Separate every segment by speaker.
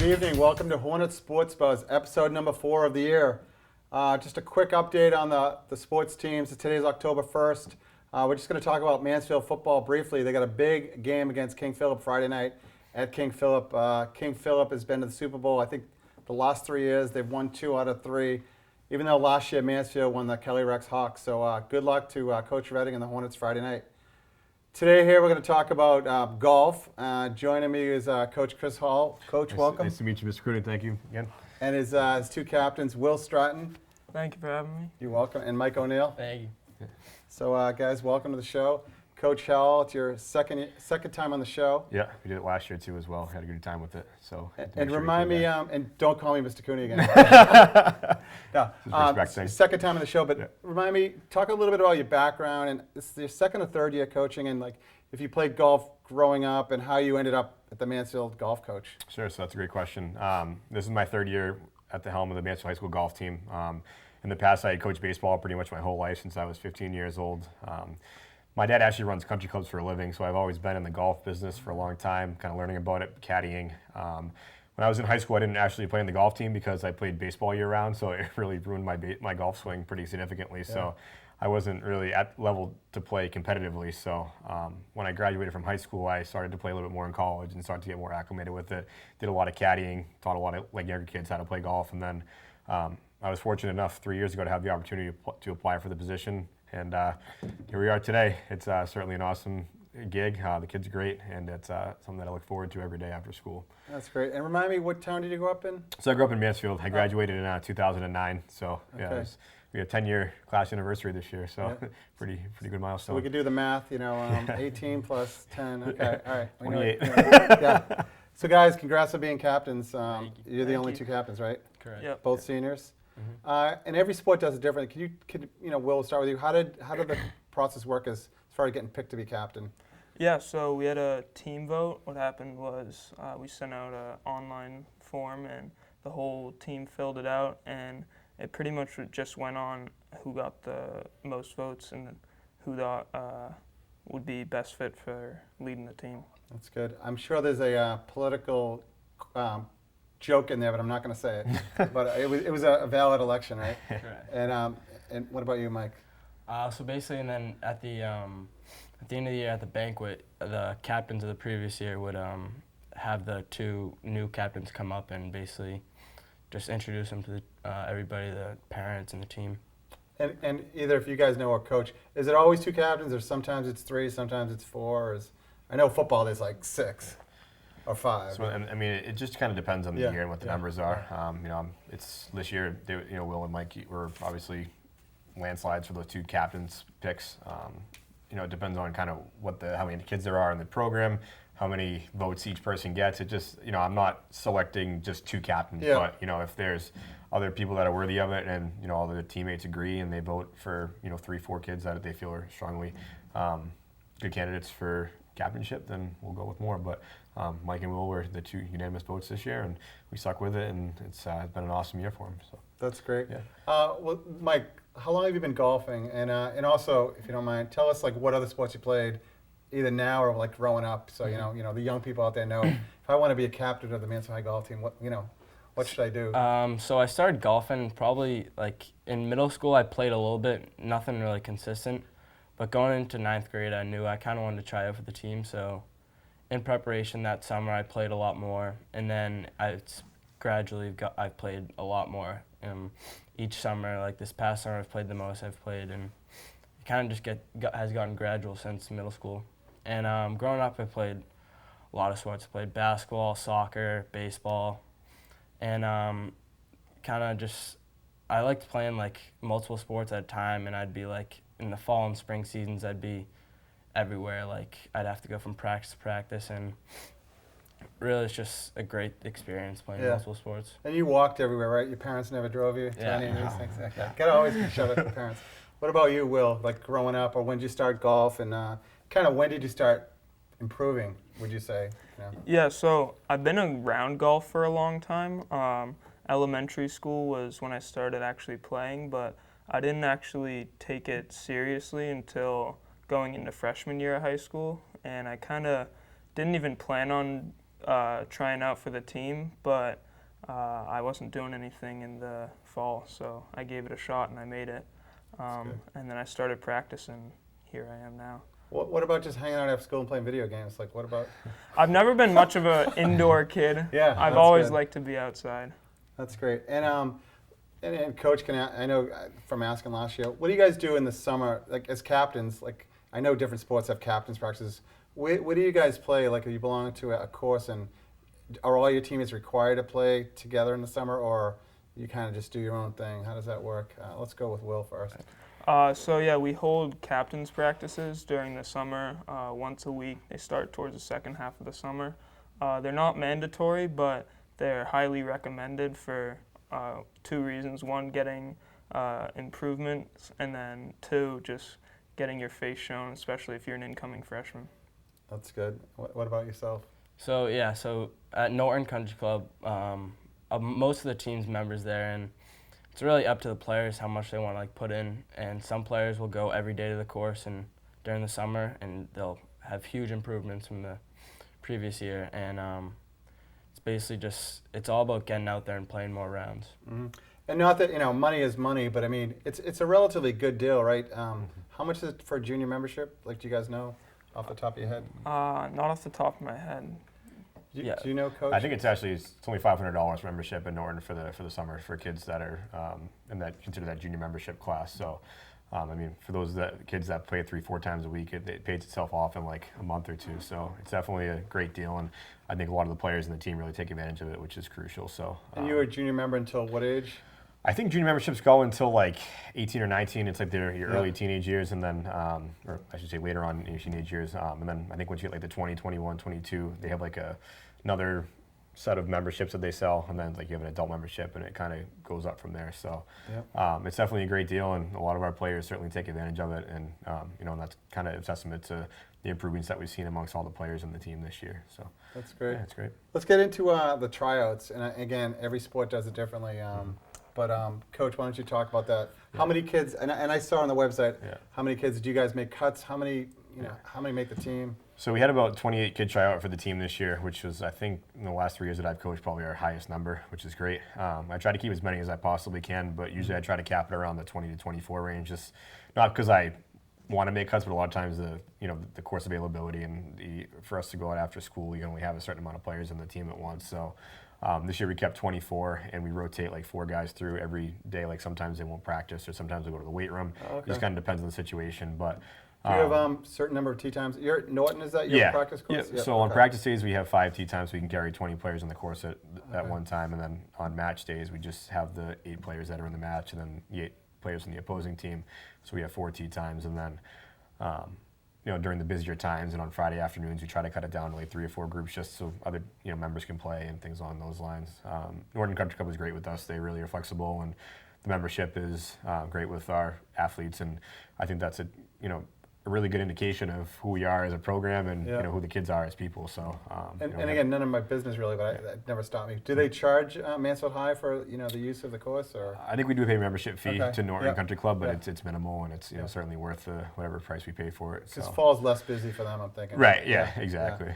Speaker 1: evening. Welcome to Hornets Sports Buzz, episode number 4 of the year. Just a quick update on the sports teams. Today's October 1st. We're just going to talk about Mansfield Football briefly. They got a big game against King Philip Friday night at King Philip. King Philip has been to the Super Bowl, I think, the last 3 years. They've won 2 out of 3, even though last year Mansfield won the Kelly Rex Hawks. So good luck to Coach Redding and the Hornets Friday night. Today here we're going to talk about golf. Joining me is Coach Chris Hall. Coach, welcome.
Speaker 2: Nice to meet you, Mr. Cruden. Thank you again.
Speaker 1: And his 2 captains, Will Stratton.
Speaker 3: Thank you for having me.
Speaker 1: You're welcome. And Mike O'Neill.
Speaker 4: Thank you.
Speaker 1: So guys, welcome to the show. Coach Hall, it's your second time on the show.
Speaker 2: Yeah, we did it last year too as well. Had a good time with it. So.
Speaker 1: And remind me, and don't call me Mr. Cooney again. No, second time on the show, but remind me, talk a little bit about your background and this is your second or third year coaching, and like if you played golf growing up and how you ended up at the Mansfield golf coach.
Speaker 2: Sure. So that's a great question. This is my 3rd year at the helm of the Mansfield High School golf team. In the past, I had coached baseball pretty much my whole life since I was 15 years old. My dad actually runs country clubs for a living, so I've always been in the golf business for a long time, kind of learning about it, caddying. When I was in high school, I didn't actually play in the golf team because I played baseball year-round, so it really ruined my golf swing pretty significantly. Yeah. So I wasn't really at level to play competitively. So when I graduated from high school, I started to play a little bit more in college and started to get more acclimated with it. Did a lot of caddying, taught a lot of younger kids how to play golf, and then I was fortunate enough 3 years ago to have the opportunity to apply for the position. And here we are today. It's certainly an awesome gig. The kids are great, and it's something that I look forward to every day after school.
Speaker 1: That's great. And remind me, what town did you grow up in?
Speaker 2: So I grew up in Mansfield. I graduated in 2009. So yeah, we had a 10-year class anniversary this year. So pretty good milestone.
Speaker 1: So we could do the math. 18 plus 10. Okay, all right.
Speaker 2: 28.
Speaker 1: Yeah. So guys, congrats on being captains. You're the only 2 captains, right?
Speaker 4: Correct.
Speaker 3: Yep.
Speaker 1: Both seniors. And every sport does it differently. Could Will, start with you. How did the process work as far as getting picked to be captain?
Speaker 3: Yeah, so we had a team vote. What happened was we sent out an online form, and the whole team filled it out, and it pretty much just went on who got the most votes and who thought would be best fit for leading the team. That's
Speaker 1: good. I'm sure there's a political joke in there, but I'm not going to say it. But it was a valid election, right?
Speaker 4: Right.
Speaker 1: And what about you, Mike?
Speaker 4: So basically, and then at the end of the year at the banquet, the captains of the previous year would have the 2 new captains come up and basically just introduce them to everybody, the parents and the team.
Speaker 1: And either if you guys know or coach, is it always 2 captains, or sometimes it's 3, sometimes it's 4? I know football there's like 6. Or 5.
Speaker 2: So, I mean, it just kind of depends on the year and what the numbers are. It's this year. Will and Mike were obviously landslides for those 2 captains picks. It depends on kind of how many kids there are in the program, how many votes each person gets. It just, I'm not selecting just 2 captains, but if there's other people that are worthy of it, and all their teammates agree and they vote for 3, 4 kids that they feel are strongly good candidates for captainship, then we'll go with more. But Mike and Will were the 2 unanimous votes this year, and we stuck with it, and it's been an awesome year for them. So
Speaker 1: that's great. Yeah. Well, Mike, how long have you been golfing? And also, if you don't mind, tell us what other sports you played, either now or growing up. So the young people out there know. If I want to be a captain of the Mansfield High golf team, what should I do?
Speaker 4: So I started golfing probably in middle school. I played a little bit, nothing really consistent. But going into 9th grade, I knew I kind of wanted to try out for the team. So in preparation that summer, I played a lot more. And then I've played a lot more. Each summer, this past summer, I've played the most I've played. And it kind of just has gotten gradual since middle school. And growing up, I played a lot of sports. I played basketball, soccer, baseball. And I liked playing multiple sports at a time. And I'd be in the fall and spring seasons, I'd be everywhere. I'd have to go from practice to practice, and really it's just a great experience playing multiple sports.
Speaker 1: And you walked everywhere, right? Your parents never drove you to any of these things? Okay. Gotta always shove it to parents. What about you, Will? Growing up, or when did you start golf, and when did you start improving, would you say?
Speaker 3: Yeah, so I've been around golf for a long time. Elementary school was when I started actually playing, but I didn't actually take it seriously until going into freshman year of high school, and I kind of didn't even plan on trying out for the team, but I wasn't doing anything in the fall, so I gave it a shot and I made it. And then I started practicing. Here I am now.
Speaker 1: What about just hanging out after school and playing video games? Like, what about?
Speaker 3: I've never been much of an indoor kid.
Speaker 1: Yeah,
Speaker 3: I've
Speaker 1: that's
Speaker 3: always
Speaker 1: good.
Speaker 3: liked to be outside.
Speaker 1: That's great. And Coach, I know from asking last year, what do you guys do in the summer, like as captains? Like, I know different sports have captains practices. What do you guys play? Like, are you belong to a course, and are all your teammates required to play together in the summer, or you kind of just do your own thing? How does that work? Let's go with Will first.
Speaker 3: So yeah, we hold captains practices during the summer once a week. They start towards the second half of the summer. They're not mandatory, but they're highly recommended for 2 reasons. 1, getting improvements, and then 2, just getting your face shown, especially if you're an incoming freshman.
Speaker 1: That's good. What about yourself?
Speaker 4: So yeah, so at Norton Country Club, most of the team's members there, and it's really up to the players how much they want to like put in. And some players will go every day to the course and during the summer, and they'll have huge improvements from the previous year. And it's basically just it's all about getting out there and playing more rounds.
Speaker 1: Mm-hmm. And not that money is money, but I mean it's a relatively good deal, right? How much is it for a junior membership? Like, do you guys know off the top of your head?
Speaker 3: Not off the top of my head.
Speaker 4: Yeah.
Speaker 1: Do you know, Coach?
Speaker 2: I think it's only $500 membership in Norton for the summer for kids that are in that consider that junior membership class. So, I mean, for those kids that play 3-4 times a week, it pays itself off in like a month or 2. So it's definitely a great deal, and I think a lot of the players in the team really take advantage of it, which is crucial. So.
Speaker 1: And you were a junior member until what age?
Speaker 2: I think junior memberships go until like 18 or 19. It's like your early teenage years, and then, or I should say later on in your teenage years. And then I think once you get like the 20, 21, 22, they have like another set of memberships that they sell, and then like you have an adult membership, and it kind of goes up from there. So it's definitely a great deal, and a lot of our players certainly take advantage of it. And and that's kind of a testament to the improvements that we've seen amongst all the players in the team this year. So
Speaker 1: that's great.
Speaker 2: Yeah, it's great.
Speaker 1: Let's get into the tryouts, and again, every sport does it differently. But Coach, why don't you talk about that? How many kids? And I saw on the website. How many kids do you guys make cuts? How many? How many make the team?
Speaker 2: So we had about 28 kids try out for the team this year, which was, I think, in the last 3 years that I've coached, probably our highest number, which is great. I try to keep as many as I possibly can, but usually I try to cap it around the 20 to 24 range, just not because I want to make cuts, but a lot of times the course availability and for us to go out after school, you only have a certain amount of players in the team at once. So this year we kept 24, and we rotate like 4 guys through every day. Like sometimes they won't practice, or sometimes they go to the weight room.
Speaker 1: Okay.
Speaker 2: It just kind of depends on the situation, but.
Speaker 1: Do you have a certain number of tee times? Norton, is that your practice course?
Speaker 2: Yeah. So on practice days, we have 5 tee times, so we can carry 20 players in the course at one time. And then on match days, we just have the 8 players that are in the match, and then the 8 players in the opposing team. So we have 4 tee times. And then, during the busier times and on Friday afternoons, we try to cut it down to like 3 or 4 groups just so other members can play and things along those lines. Norton Country Club is great with us. They really are flexible, and the membership is great with our athletes. And I think that's a really good indication of who we are as a program, and who the kids are as people. So
Speaker 1: and again, none of my business really, but it never stopped me. Do they charge Mansfield High for the use of the course, or?
Speaker 2: I think we do pay a membership fee to Norton Country Club, but it's minimal, and it's certainly worth whatever price we pay for it.
Speaker 1: Because fall's less busy for them, I'm thinking.
Speaker 2: Right. Yeah. Exactly.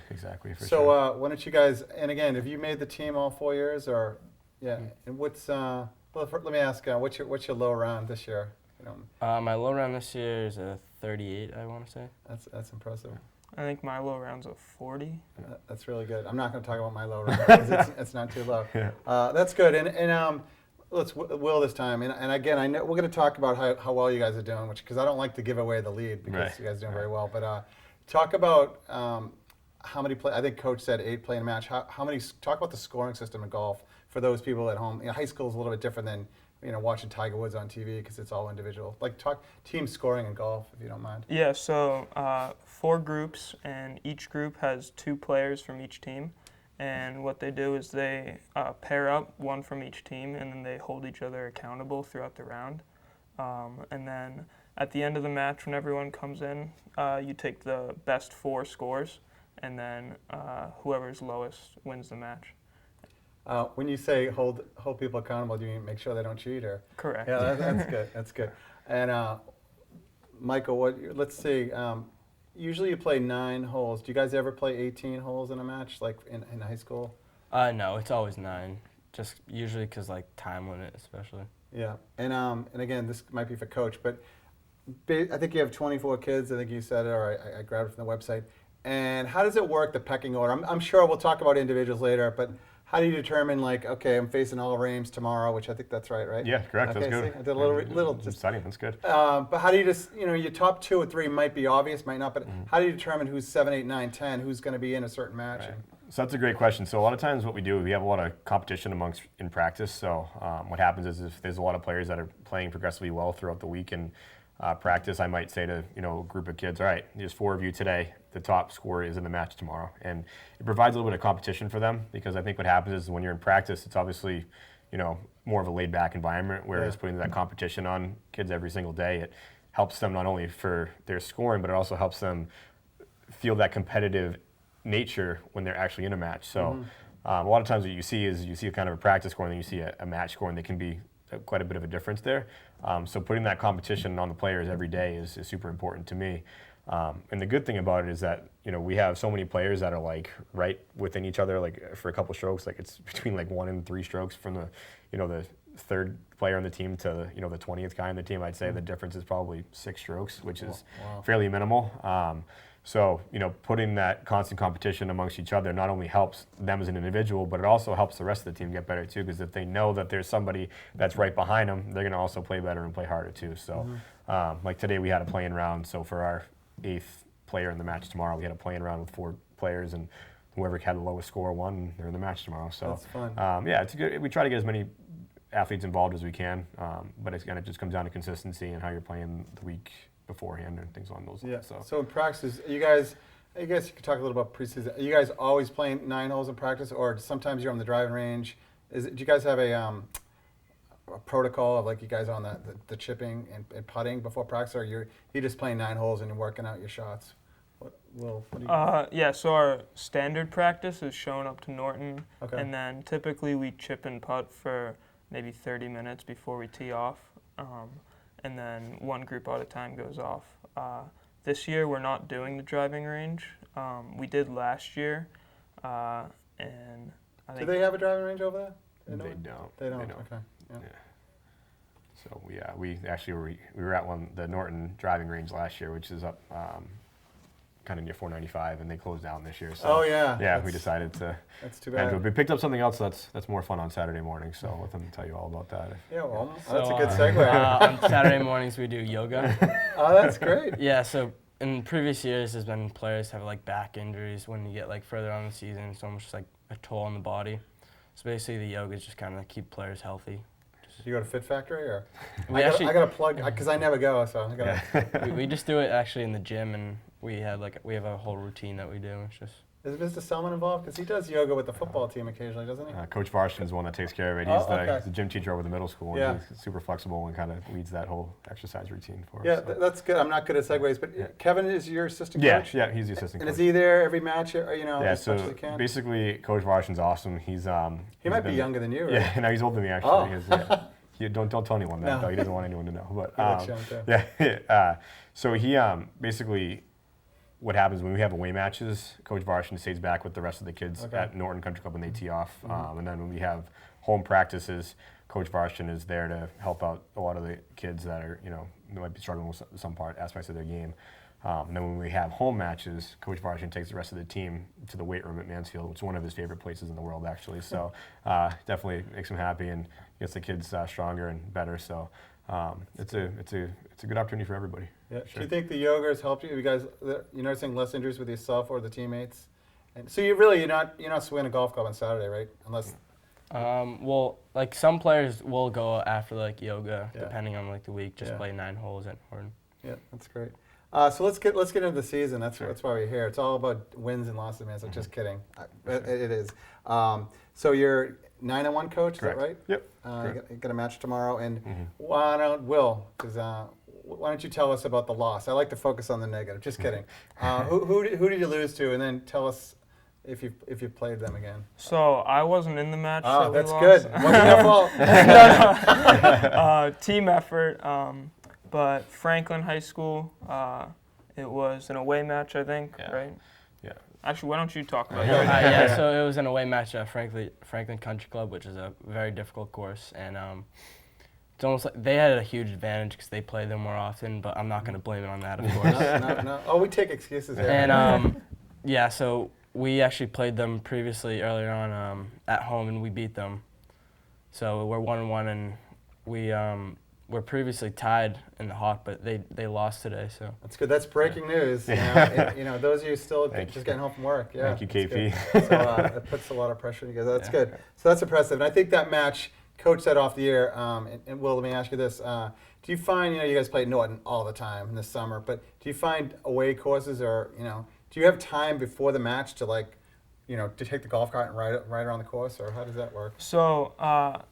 Speaker 2: For
Speaker 1: so
Speaker 2: sure.
Speaker 1: Why don't you guys? And again, have you made the team all 4 years, or And what's let me ask, what's your low round this year?
Speaker 4: My low round this year is a 38, I want to say.
Speaker 1: That's impressive.
Speaker 3: I think my low round's a 40.
Speaker 1: That's really good. I'm not going to talk about my low round because it's not too low. That's good. And let's Will this time. And again, I know we're going to talk about how well you guys are doing, because I don't like to give away the lead because you guys are doing very well. But talk about how many play. I think Coach said 8 play in a match. How many? Talk about the scoring system in golf for those people at home. High school is a little bit different than watching Tiger Woods on TV because it's all individual. Like, talk team scoring in golf, if you don't mind.
Speaker 3: Yeah, so 4 groups, and each group has 2 players from each team. And what they do is they pair up, 1 from each team, and then they hold each other accountable throughout the round. And then at the end of the match, when everyone comes in, you take the best 4 scores, and then whoever's lowest wins the match.
Speaker 1: When you say hold people accountable, do you mean make sure they don't cheat, or?
Speaker 3: Correct.
Speaker 1: Yeah, that's good. That's good. And Michael, let's see. usually you play 9 holes. Do you guys ever play 18 holes in a match, like in high school?
Speaker 4: No, it's always 9. Just usually because like time limit, especially.
Speaker 1: Yeah, and again, this might be for coach, but I think you have 24 kids. I think you said it, or I grabbed it from the website. And how does it work, the pecking order? I'm sure we'll talk about individuals later, but how do you determine, like, okay, I'm facing all Rames tomorrow, which I think that's right?
Speaker 2: Yeah, correct.
Speaker 1: Okay,
Speaker 2: That's good.
Speaker 1: see, I did a little just.
Speaker 2: Exciting. That's good.
Speaker 1: But how do you just, your top 2 or 3 might be obvious, might not, but how do you determine who's 7, 8, 9, 10, who's going to be in a certain match?
Speaker 2: Right. So that's a great question. So a lot of times what we do, we have a lot of competition in practice. So what happens is if there's a lot of players that are playing progressively well throughout the week in practice, I might say to a group of kids, all right, there's 4 of you today. The top scorer is in the match tomorrow. And it provides a little bit of competition for them, because I think what happens is when you're in practice, it's obviously more of a laid back environment, whereas putting that competition on kids every single day, it helps them not only for their scoring, but it also helps them feel that competitive nature when they're actually in a match. So a lot of times what you see is a kind of a practice score and then you see a match score, and there can be quite a bit of a difference there. So putting that competition on the players every day is super important to me. And the good thing about it is that we have so many players that are like right within each other, like for a couple strokes, like it's between like 1 and 3 strokes from the the 3rd player on the team to the 20th guy on the team. I'd say the difference is probably 6 strokes, which is fairly minimal. So, putting that constant competition amongst each other not only helps them as an individual, but it also helps the rest of the team get better too, because if they know that there's somebody that's right behind them, they're going to also play better and play harder too. So, like today we had a playing round. So for our 8th player in the match tomorrow, we had a playing round with 4 players, and whoever had the lowest score won, and they're in the match tomorrow. So,
Speaker 1: that's fun.
Speaker 2: Yeah, it's good. We try to get as many athletes involved as we can, but it just comes down to consistency and how you're playing the week beforehand and things along those lines.
Speaker 1: So in practice, you guys, I guess you could talk a little about preseason. Are you guys always playing 9 holes in practice, or sometimes you're on the driving range? Do you guys have a protocol of like you guys on the chipping and putting before practice, or you're just playing 9 holes and you're working out your shots? What do you
Speaker 3: Yeah, so our standard practice is showing up to Norton,
Speaker 1: Okay.
Speaker 3: and then typically we chip and putt for maybe 30 minutes before we tee off. And then one group at a time goes off. This year we're not doing the driving range. We did last year, and I think.
Speaker 1: Do they have a driving range over there?
Speaker 2: They don't.
Speaker 1: They don't. Okay. Yeah.
Speaker 2: So we actually were at the Norton driving range last year, which is up kind of near 495, and they closed down this year. So
Speaker 1: Oh yeah.
Speaker 2: yeah, we decided to.
Speaker 1: That's too bad.
Speaker 2: We picked up something else that's more fun on Saturday morning. So I'll let them tell you all about that.
Speaker 1: Yeah, well,
Speaker 4: So,
Speaker 1: that's a good segue.
Speaker 4: On Saturday mornings we do yoga.
Speaker 1: Oh, that's great.
Speaker 4: Yeah, so in previous years there's been players have like back injuries when you get like further on in the season. It's almost like a toll on the body. So basically the yoga is just kind of keep players healthy.
Speaker 1: Do you go to Fit Factory, or?
Speaker 4: We
Speaker 1: I
Speaker 4: actually
Speaker 1: got to plug because I never go, so I got to.
Speaker 4: we just do it actually in the gym, and we have a whole routine that we do. It's just.
Speaker 1: Is Mr. Selman involved? Because he does yoga with the football team occasionally, doesn't he?
Speaker 2: Coach Varshan is the one that takes care of it.
Speaker 1: Oh,
Speaker 2: He's
Speaker 1: okay.
Speaker 2: the gym teacher over the middle school.
Speaker 1: Yeah.
Speaker 2: And he's super flexible and kind of leads that whole exercise routine for us.
Speaker 1: Yeah,
Speaker 2: so.
Speaker 1: that's good. I'm not good at segues, but Kevin is your assistant coach?
Speaker 2: Yeah, he's the assistant
Speaker 1: And
Speaker 2: coach.
Speaker 1: is he there every match, or,
Speaker 2: Yeah,
Speaker 1: as
Speaker 2: so
Speaker 1: much as he can?
Speaker 2: basically, Coach Varshan's awesome.
Speaker 1: He might be younger than you, right?
Speaker 2: Yeah, no, he's older than me actually.
Speaker 1: Oh.
Speaker 2: Don't tell anyone that
Speaker 1: No.
Speaker 2: though. He doesn't want anyone to know. But
Speaker 1: He looks young, too.
Speaker 2: yeah. So he basically, what happens when we have away matches, Coach Varshan stays back with the rest of the kids
Speaker 1: Okay.
Speaker 2: at Norton Country Club when they tee off, and then when we have home practices, Coach Varshan is there to help out a lot of the kids that are they might be struggling with some aspects of their game. And then when we have home matches, Coach Varshan takes the rest of the team to the weight room at Mansfield, which is one of his favorite places in the world, actually. So definitely makes him happy and gets the kids stronger and better. So it's a good opportunity for everybody.
Speaker 1: Yeah.
Speaker 2: Sure.
Speaker 1: Do you think the yoga has helped you? You guys, you're noticing less injuries with yourself or the teammates? And so you're not swinging a golf club on Saturday, right? Unless.
Speaker 4: Well, like some players will go after like yoga,
Speaker 1: Yeah.
Speaker 4: depending on like the week. Just
Speaker 1: Yeah.
Speaker 4: play 9 holes at Norton.
Speaker 1: Yeah, that's great. So let's get into the season. That's why we're here. It's all about wins and losses, man. So just kidding. It is. So you're 9-1 coach,
Speaker 2: Correct.
Speaker 1: Is that right?
Speaker 2: Yep.
Speaker 1: You got a match tomorrow, and why don't you tell us about the loss? I like to focus on the negative. Just kidding. Who did you lose to, and then tell us if you played them again.
Speaker 3: So I wasn't in the match.
Speaker 1: Oh,
Speaker 3: that we
Speaker 1: that's
Speaker 3: lost.
Speaker 1: good. Wasn't your fault.
Speaker 3: Team effort. But Franklin High School It was an away match, I think,
Speaker 2: Yeah.
Speaker 3: right?
Speaker 2: Yeah.
Speaker 3: Actually, why don't you talk about
Speaker 4: Yeah, so it was an away match at Franklin Country Club, which is a very difficult course, and it's almost like they had a huge advantage because they play them more often. But I'm not going to blame it on that, of course.
Speaker 1: No. Oh, we take excuses here.
Speaker 4: And yeah, so we actually played them previously earlier on at home, and we beat them. So we're 1-1, and we were previously tied in the Hawk, but they lost today. So
Speaker 1: That's good. That's breaking news. You know, those of you still just getting home from work. Yeah.
Speaker 2: Thank you, KP.
Speaker 1: So it puts a lot of pressure on you guys. That's
Speaker 4: Yeah.
Speaker 1: good. So that's impressive. And I think that match, Coach said off the year, and Will, let me ask you this. Do you find, you guys play Norton all the time in the summer, but do you find away courses or, do you have time before the match to to take the golf cart and ride around the course, or how does that work?
Speaker 3: So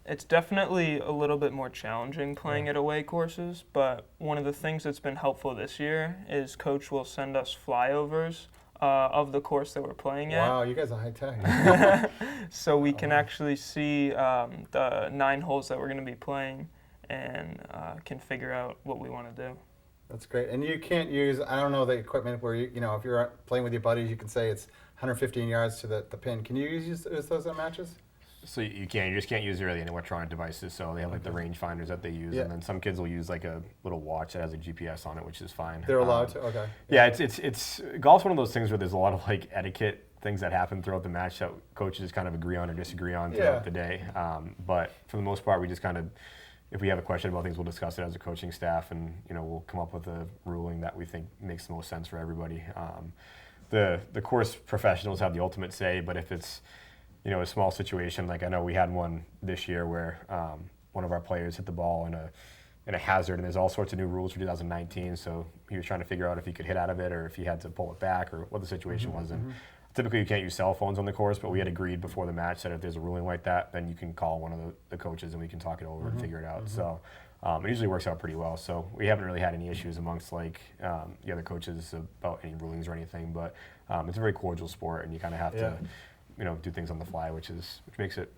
Speaker 3: it's definitely a little bit more challenging playing at away courses, but one of the things that's been helpful this year is Coach will send us flyovers of the course that we're playing at.
Speaker 1: Wow, you guys are high tech.
Speaker 3: So we can actually see the 9 holes that we're going to be playing and can figure out what we want to do.
Speaker 1: That's great. And you can't use, I don't know, the equipment where, if you're playing with your buddies, you can say it's 115 yards to the pin. Can you use those in matches?
Speaker 2: So you just can't use really any electronic devices. So they have like the range finders that they use, and then some kids will use like a little watch that has a GPS on it, which is fine.
Speaker 1: They're allowed to. Okay.
Speaker 2: Yeah, it's golf's one of those things where there's a lot of like etiquette things that happen throughout the match that coaches kind of agree on or disagree on throughout the day. But for the most part, we just kind of, if we have a question about things, we'll discuss it as a coaching staff, and we'll come up with a ruling that we think makes the most sense for everybody. The course professionals have the ultimate say, but if it's a small situation, like I know we had one this year where one of our players hit the ball in a hazard, and there's all sorts of new rules for 2019. So he was trying to figure out if he could hit out of it or if he had to pull it back or what the situation was. And typically you can't use cell phones on the course, but we had agreed before the match that if there's a ruling like that, then you can call one of the coaches and we can talk it over and figure it out. So it usually works out pretty well. So we haven't really had any issues amongst like the other coaches about any rulings or anything. But it's a very cordial sport, and you kind of have to do things on the fly, which makes it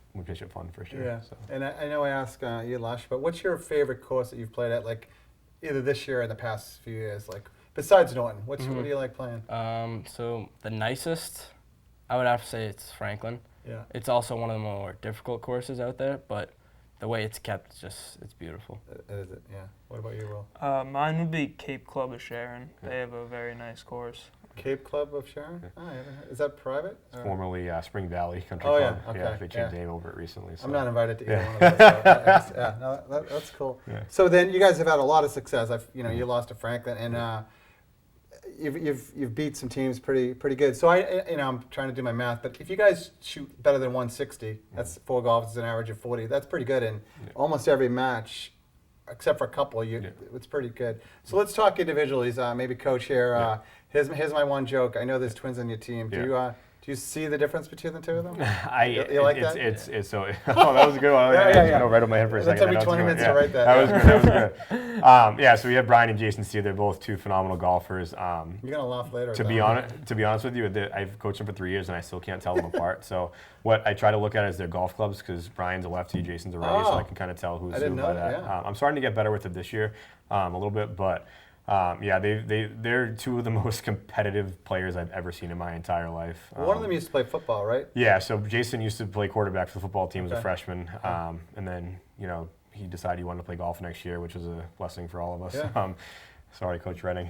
Speaker 2: fun for sure.
Speaker 1: Yeah.
Speaker 2: So.
Speaker 1: And I know I asked you last, but what's your favorite course that you've played at, like either this year or in the past few years, like besides Norton? What do you like playing?
Speaker 4: So the nicest, I would have to say it's Franklin.
Speaker 1: Yeah.
Speaker 4: It's also one of the more difficult courses out there, but the way it's kept, it's beautiful.
Speaker 1: Is it? Yeah. What about you, Will?
Speaker 3: Mine would be Cape Club of Sharon. They have a very nice course.
Speaker 1: Cape Club of Sharon? Oh, is that private?
Speaker 2: It's formerly Spring Valley Country
Speaker 1: Oh,
Speaker 2: Club.
Speaker 1: yeah, okay,
Speaker 2: Yeah, they changed the name over it recently. So.
Speaker 1: I'm not invited to either one of those. So that's cool.
Speaker 2: Yeah.
Speaker 1: So then you guys have had a lot of success. You lost to Franklin, and you've beat some teams pretty good. So I'm trying to do my math, but if you guys shoot better than 160, that's 4 golfers, an average of 40. That's pretty good in almost every match, except for a couple. It's pretty good. So let's talk individually. Maybe Coach here. Here's my one joke. I know there's twins on your team. Do you see the difference between the two of them? You like that?
Speaker 2: It's so. Oh, that was a good one. I know right on my head for a
Speaker 1: That
Speaker 2: second.
Speaker 1: took me 20 minutes to write that.
Speaker 2: That was good. So we have Brian and Jason Steele. They're both 2 phenomenal golfers.
Speaker 1: You're gonna laugh later.
Speaker 2: To be honest with you, I've coached them for 3 years and I still can't tell them apart. So what I try to look at is their golf clubs, because Brian's a lefty, Jason's a righty, so I can kind of tell who's who by that. I'm starting to get better with it this year, a little bit, but. They're 2 of the most competitive players I've ever seen in my entire life.
Speaker 1: One of them used to play football, right?
Speaker 2: Yeah, so Jason used to play quarterback for the football team as a freshman, and then he decided he wanted to play golf next year, which was a blessing for all of us.
Speaker 1: Yeah.
Speaker 2: Sorry, Coach Redding.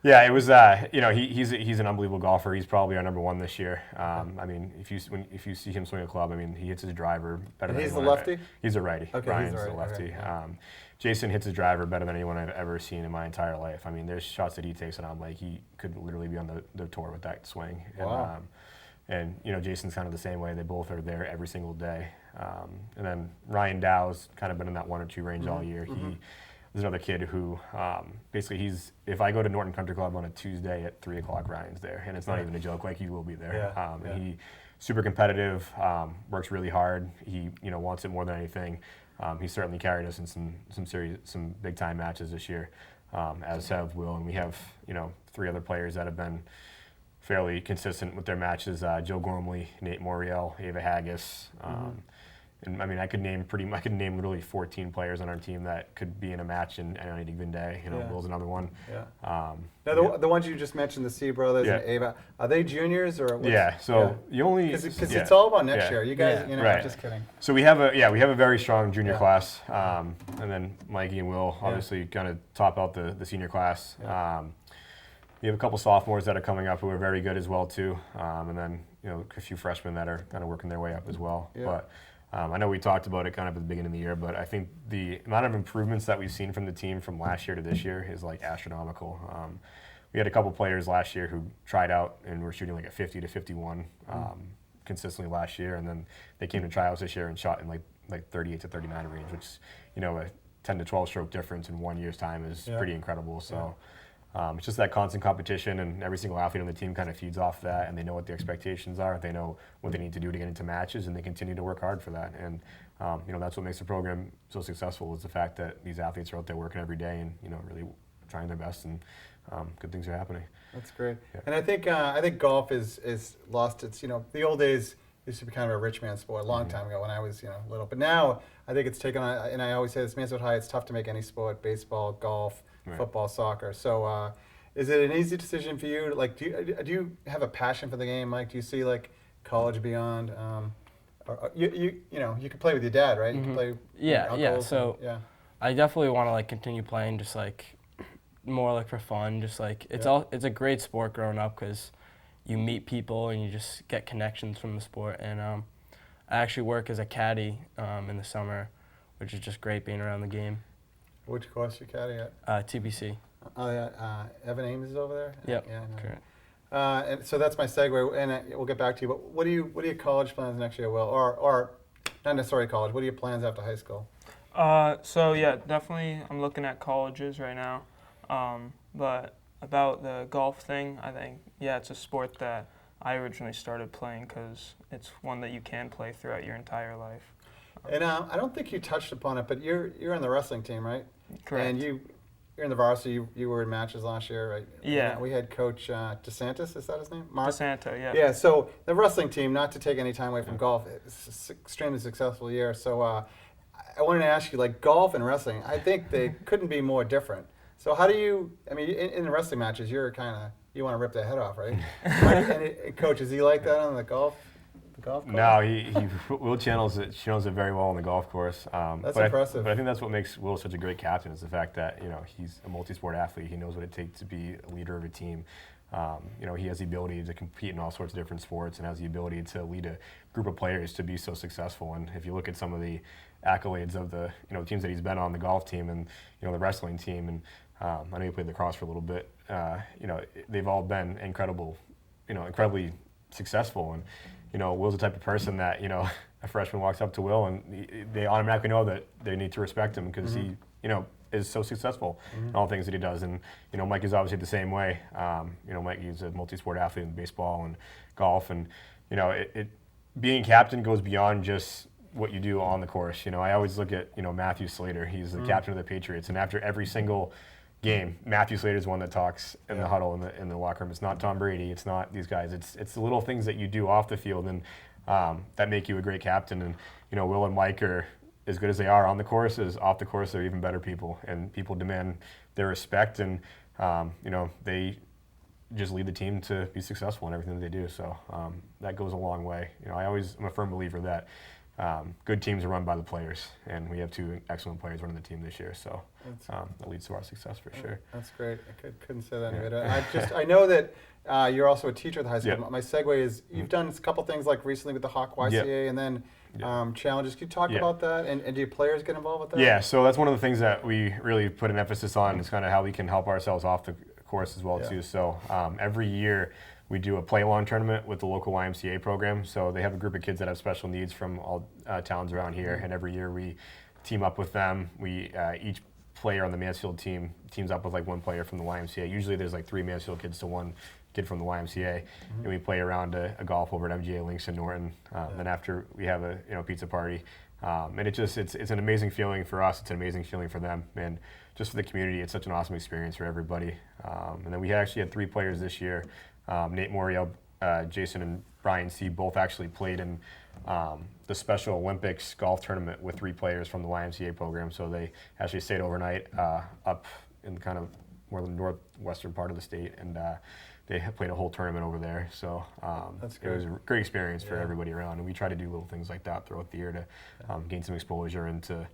Speaker 2: It was he's an unbelievable golfer. He's probably our number 1 this year. I mean, if you see him swing a club, I mean, he hits his driver better than anyone.
Speaker 1: He's the lefty?
Speaker 2: He's a righty.
Speaker 1: Okay,
Speaker 2: Brian's
Speaker 1: he's
Speaker 2: the lefty.
Speaker 1: Okay.
Speaker 2: Jason hits his driver better than anyone I've ever seen in my entire life. I mean, there's shots that he takes, and I'm like, he could literally be on the tour with that swing.
Speaker 1: Wow.
Speaker 2: And Jason's kind of the same way. They both are there every single day. And then Ryan Dow's kind of been in that 1 or 2 range all year. There's another kid who basically if I go to Norton Country Club on a Tuesday at 3 o'clock, Ryan's there, and it's not even a joke. Like, he will be there. And he super competitive, works really hard. He wants it more than anything. He certainly carried us in some big time matches this year, as have Will, and we have 3 other players that have been fairly consistent with their matches. Joe Gormley, Nate Moriel, Ava Haggis, And I mean, I could name literally 14 players on our team that could be in a match in any given day. You know,
Speaker 1: Yeah.
Speaker 2: Will's another one.
Speaker 1: Yeah.
Speaker 2: Yeah.
Speaker 1: The ones you just mentioned, the C brothers and
Speaker 2: Yeah.
Speaker 1: Ava, are they juniors or?
Speaker 2: Yeah. So you only
Speaker 1: because it's all about next
Speaker 2: Yeah.
Speaker 1: year. You guys,
Speaker 4: Yeah.
Speaker 2: Right.
Speaker 1: just kidding.
Speaker 2: So we have a very strong junior
Speaker 1: Yeah.
Speaker 2: class, and then Mikey and Will obviously kind of top out the senior class.
Speaker 1: Yeah.
Speaker 2: We have a couple sophomores that are coming up who are very good as well too, and then a few freshmen that are kind of working their way up as well.
Speaker 1: Yeah.
Speaker 2: But I know we talked about it kind of at the beginning of the year, but I think the amount of improvements that we've seen from the team from last year to this year is like astronomical. We had a couple players last year who tried out and were shooting like a 50 to 51 consistently last year, and then they came to tryouts this year and shot in like 38 to 39 range, which a 10 to 12 stroke difference in 1 year's time is pretty incredible. So. It's just that constant competition, and every single athlete on the team kind of feeds off that, and they know what the expectations are. They know what they need to do to get into matches, and they continue to work hard for that. And that's what makes the program so successful, is the fact that these athletes are out there working every day and really trying their best, and good things are happening.
Speaker 1: That's great.
Speaker 2: Yeah.
Speaker 1: And I think golf is lost its, the old days used to be kind of a rich man's sport a long time ago when I was, little. But now I think it's taken on, and I always say this, Mansfield High, it's tough to make any sport, baseball, golf, football, soccer. So is it an easy decision for you? Like, do you have a passion for the game, Mike? Do you see like college beyond? Or you could play with your dad, right? You can play with your uncles.
Speaker 4: So
Speaker 1: yeah.
Speaker 4: I definitely want to like continue playing, just like more like for fun. Just like it's a great sport growing up because you meet people and you just get connections from the sport. And I actually work as a caddy in the summer, which is just great being around the game.
Speaker 1: Which course you caddy at?
Speaker 4: TBC.
Speaker 1: Oh yeah, Evan Ames is over there.
Speaker 4: Yep.
Speaker 1: Yeah. No.
Speaker 4: Correct.
Speaker 1: And so that's my segue, and we'll get back to you. But what are your college plans next year, Will? Or not necessarily college. What are your plans after high school?
Speaker 3: So yeah, definitely I'm looking at colleges right now. But about the golf thing, I think, it's a sport that I originally started playing because it's one that you can play throughout your entire life.
Speaker 1: And I don't think you touched upon it, but you're in the wrestling team, right?
Speaker 3: Correct.
Speaker 1: And you're in the varsity. You were in matches last year, right?
Speaker 3: Yeah.
Speaker 1: We had Coach DeSantis. Is that his name? Mark?
Speaker 3: DeSanto, yeah.
Speaker 1: Yeah. So the wrestling team, not to take any time away from golf, it's an extremely successful year. So I wanted to ask you, like golf and wrestling, I think they couldn't be more different. So how do you? I mean, in the wrestling matches, you're kind of you want to rip their head off, right? And Coach, is he like that on the golf? Golf course?
Speaker 2: No, Will channels it very well on the golf course.
Speaker 1: That's
Speaker 2: but
Speaker 1: impressive.
Speaker 2: But I think that's what makes Will such a great captain, is the fact that he's a multi-sport athlete. He knows what it takes to be a leader of a team. He has the ability to compete in all sorts of different sports and has the ability to lead a group of players to be so successful. And if you look at some of the accolades of the teams that he's been on, the golf team and the wrestling team, and I know he played lacrosse for a little bit. They've all been incredibly successful. And Will's the type of person that a freshman walks up to Will and they automatically know that they need to respect him because he is so successful in all things that he does. And Mike is obviously the same way. Mike is a multi-sport athlete in baseball and golf, and being captain goes beyond just what you do on the course. I always look at Matthew Slater. He's the captain of the Patriots, and after every single game, Matthew Slater's one that talks in the huddle in the locker room. It's not Tom Brady. It's not these guys. It's the little things that you do off the field and that make you a great captain. And Will and Mike are as good as they are on the course. As off the course, they're even better people, and people demand their respect. And they just lead the team to be successful in everything that they do. So that goes a long way. I'm a firm believer that good teams are run by the players, and we have two excellent players running the team this year. So that leads to our success for sure.
Speaker 1: That's great. I couldn't say that any better. I know that you're also a teacher at the high school.
Speaker 2: Yeah.
Speaker 1: My segue is you've done a couple things like recently with the Hawk YCA and then challenges. Can you talk about that? And do your players get involved with that?
Speaker 2: Yeah. So that's one of the things that we really put an emphasis on, is kind of how we can help ourselves off the course as well too. So every year we do a play-along tournament with the local YMCA program. So they have a group of kids that have special needs from all towns around here, and every year we team up with them. We each player on the Mansfield team teams up with like one player from the YMCA. Usually there's like 3 Mansfield kids to 1 kid from the YMCA, and we play around a golf over at MGA Links in Norton. Then after we have a pizza party, and it's an amazing feeling for us. It's an amazing feeling for them, and just for the community, it's such an awesome experience for everybody. And then we actually had 3 players this year. Nate Moriel, Jason and Brian C. both actually played in the Special Olympics golf tournament with 3 players from the YMCA program. So they actually stayed overnight up in kind of more the northwestern part of the state, and they played a whole tournament over there. So it was a great experience for everybody around. And we try to do little things like that throughout the year to gain some exposure and to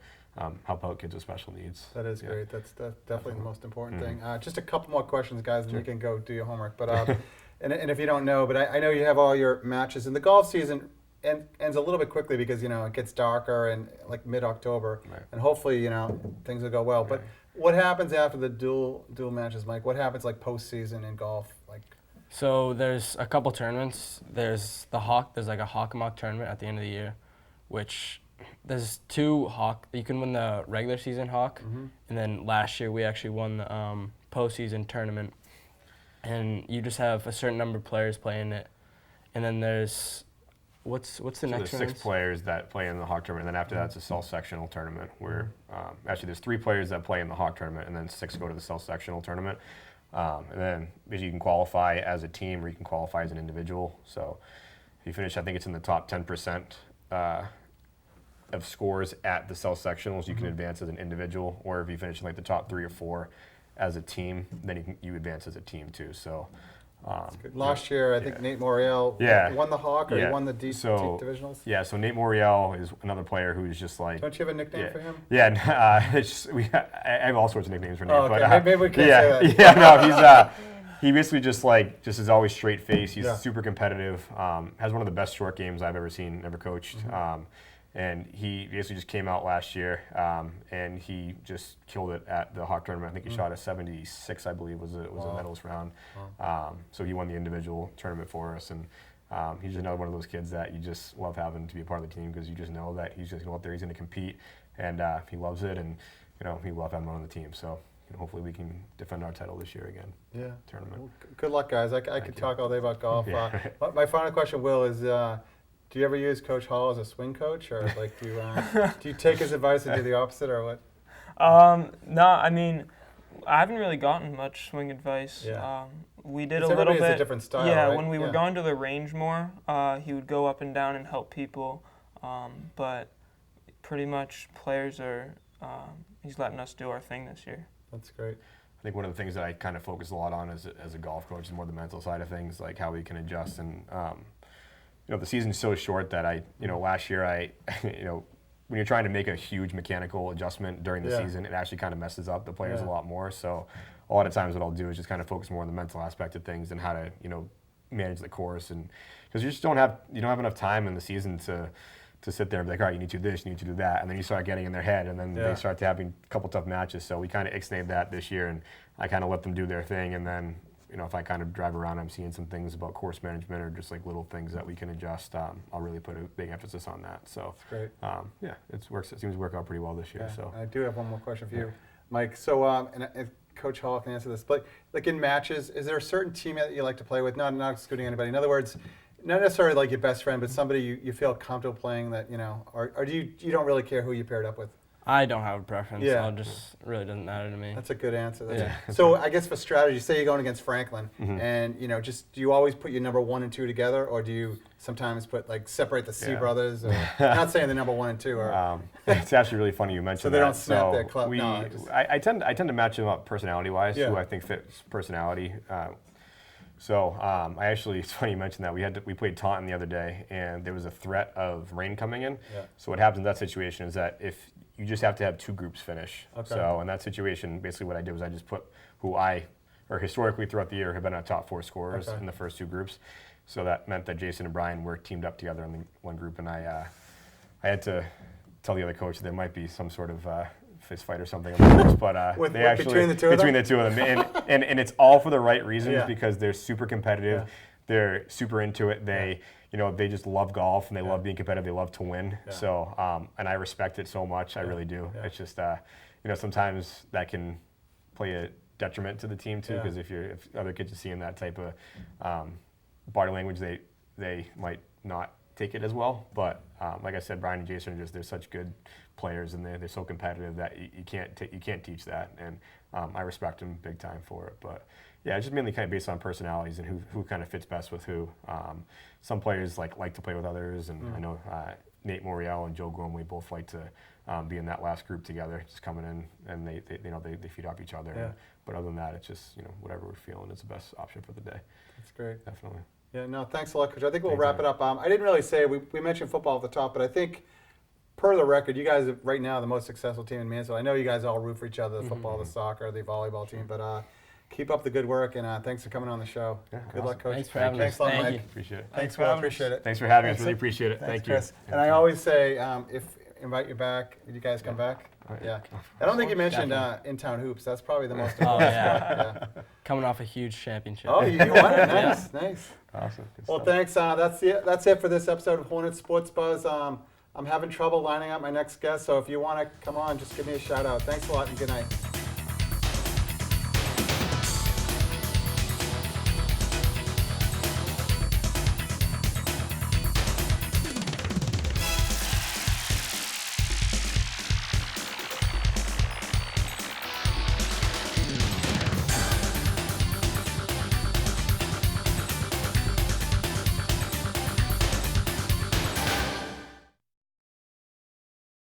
Speaker 2: help out kids with special needs.
Speaker 1: That is great. That's definitely the most important thing. Just a couple more questions, guys, and you can go do your homework. But and if you don't know, but I know you have all your matches, and the golf season ends a little bit quickly because it gets darker and like mid-October, and hopefully things will go well. But what happens after the dual matches, Mike? What happens like postseason in golf?
Speaker 4: So there's a couple tournaments. There's the Hawk. There's like a Hawk Mock tournament at the end of the year, which there's 2 Hawk. You can win the regular season Hawk, and then last year we actually won the postseason tournament. And you just have a certain number of players playing it, and then there's what's the
Speaker 2: So
Speaker 4: next
Speaker 2: there's
Speaker 4: one?
Speaker 2: 6 players that play in the Hawk tournament, and then after that's a South sectional tournament where actually there's 3 players that play in the Hawk tournament, and then 6 go to the South sectional tournament. And then you can qualify as a team or you can qualify as an individual. So if you finish, I think it's in the top 10% of scores at the South sectionals, you can advance as an individual, or if you finish in like the top 3 or 4 as a team, then you advance as a team too. So
Speaker 1: Last year, I think Nate Moriel won the Hawk, or he won the deep divisionals.
Speaker 2: Yeah, so Nate Moriel is another player who's just like.
Speaker 1: Don't you have a nickname for him?
Speaker 2: Yeah, it's just, I have all sorts of nicknames for Nate.
Speaker 1: Oh, okay.
Speaker 2: But,
Speaker 1: maybe we can't say that.
Speaker 2: Yeah, no, he basically just is always straight face. He's super competitive. Has one of the best short games I've ever seen, ever coached. And he basically just came out last year, and he just killed it at the Hawk tournament. I think he shot a 76, I believe, was a medals round. So he won the individual tournament for us, and he's just another one of those kids that you just love having to be a part of the team because you just know that he's just going to go out there, he's going to compete, and he loves it, and he love having him on the team. So hopefully we can defend our title this year again.
Speaker 1: Yeah.
Speaker 2: Tournament.
Speaker 1: Well, good luck, guys. I could talk all day about golf. My final question, Will, is. Do you ever use Coach Hall as a swing coach, or do you take his advice and do the opposite, or what?
Speaker 3: No, I mean, I haven't really gotten much swing advice.
Speaker 1: Yeah.
Speaker 3: We did a little bit.
Speaker 1: A different style,
Speaker 3: yeah,
Speaker 1: right?
Speaker 3: when we were going to the range more, he would go up and down and help people. But pretty much players are. He's letting us do our thing this year.
Speaker 1: That's great.
Speaker 2: I think one of the things that I kind of focus a lot on as a golf coach is more the mental side of things, like how we can adjust and. The season's so short that last year when you're trying to make a huge mechanical adjustment during the season, it actually kind of messes up the players a lot more. So a lot of times what I'll do is just kind of focus more on the mental aspect of things and how to, manage the course, and because you don't have enough time in the season to sit there and be like, all right, you need to do this, you need to do that, and then you start getting in their head, and then they start to having a couple tough matches. So we kind of ixnayed that this year, and I kind of let them do their thing, and then if I kind of drive around, I'm seeing some things about course management or just like little things that we can adjust. I'll really put a big emphasis on that. So
Speaker 1: that's great.
Speaker 2: It seems to work out pretty well this year.
Speaker 1: Yeah.
Speaker 2: So
Speaker 1: I do have one more question for you, Mike. So and if Coach Hall can answer this, but like in matches, is there a certain team that you like to play with? Not excluding anybody. In other words, not necessarily like your best friend, but somebody you feel comfortable playing that or do you don't really care who you paired up with?
Speaker 4: I don't have a preference.
Speaker 1: Yeah.
Speaker 4: Really doesn't matter to me.
Speaker 1: That's a good answer.
Speaker 4: Yeah.
Speaker 1: So I guess for strategy, say you're going against Franklin, and just do you always put your number 1 and 2 together, or do you sometimes separate the C brothers? Or, not saying the number 1 and 2 are.
Speaker 2: It's actually really funny you mentioned
Speaker 1: so they
Speaker 2: that.
Speaker 1: don't snap their club.
Speaker 2: I tend to match them up personality-wise, who I think fits personality. I actually, it's funny you mentioned that. We played Taunton the other day, and there was a threat of rain coming in.
Speaker 1: Yeah.
Speaker 2: So what happens in that situation is that if you just have to have 2 groups finish.
Speaker 1: Okay.
Speaker 2: So in that situation, basically what I did was I just put who historically throughout the year have been our top 4 scorers in the first 2 groups. So that meant that Jason and Brian were teamed up together in the one group, and I had to tell the other coach there might be some sort of fist fight or something, but
Speaker 1: between the two of
Speaker 2: them, and it's all for the right reasons because they're super competitive, they're super into it, they just love golf and they love being competitive, they love to win. So and I respect it so much, I really do. It's just sometimes that can play a detriment to the team too, because if other kids are seeing that type of body language, they might not take it as well. But like I said, Brian and Jason they're such good players, and they're so competitive that you can't teach that, and I respect them big time for it. But Yeah, it's just mainly kind of based on personalities and who kind of fits best with who. Some players like to play with others, and I know Nate Moriel and Joe Gormley both like to be in that last group together, just coming in and they feed off each other.
Speaker 1: Yeah.
Speaker 2: But other than that, it's just whatever we're feeling is the best option for the day.
Speaker 1: That's great.
Speaker 2: Definitely.
Speaker 1: Yeah, no, thanks a lot, Coach. I think we'll
Speaker 2: Thanks,
Speaker 1: wrap it up. I didn't really say, we mentioned football at the top, but I think per the record, you guys are right now the most successful team in Mansfield. I know you guys all root for each other, the football, the soccer, the volleyball team, but keep up the good work, and thanks for coming on the show.
Speaker 2: Yeah,
Speaker 1: Good luck, Coach.
Speaker 4: Thanks for having us.
Speaker 1: Thanks a lot,
Speaker 4: Thank
Speaker 1: Mike.
Speaker 4: you.
Speaker 2: Appreciate it.
Speaker 1: Thanks,
Speaker 3: for
Speaker 1: Will.
Speaker 3: having us.
Speaker 1: Appreciate it.
Speaker 2: Thanks for having us.
Speaker 1: Thanks,
Speaker 2: Really appreciate it.
Speaker 1: Thanks,
Speaker 2: Thank you.
Speaker 1: Chris. And I always say, if invite you back, would you guys come back?
Speaker 2: All right.
Speaker 1: Yeah. I don't think you mentioned
Speaker 4: Definitely.
Speaker 1: in-town hoops. That's probably the most
Speaker 4: Oh,
Speaker 1: important.
Speaker 4: yeah. Coming off a huge championship.
Speaker 1: Oh, you won it. Nice, nice.
Speaker 2: Awesome. Good
Speaker 1: Well,
Speaker 2: stuff.
Speaker 1: thanks. That's it for this episode of Hornet Sports Buzz. I'm having trouble lining up my next guest, so if you want to come on, just give me a shout out. Thanks a lot and good night.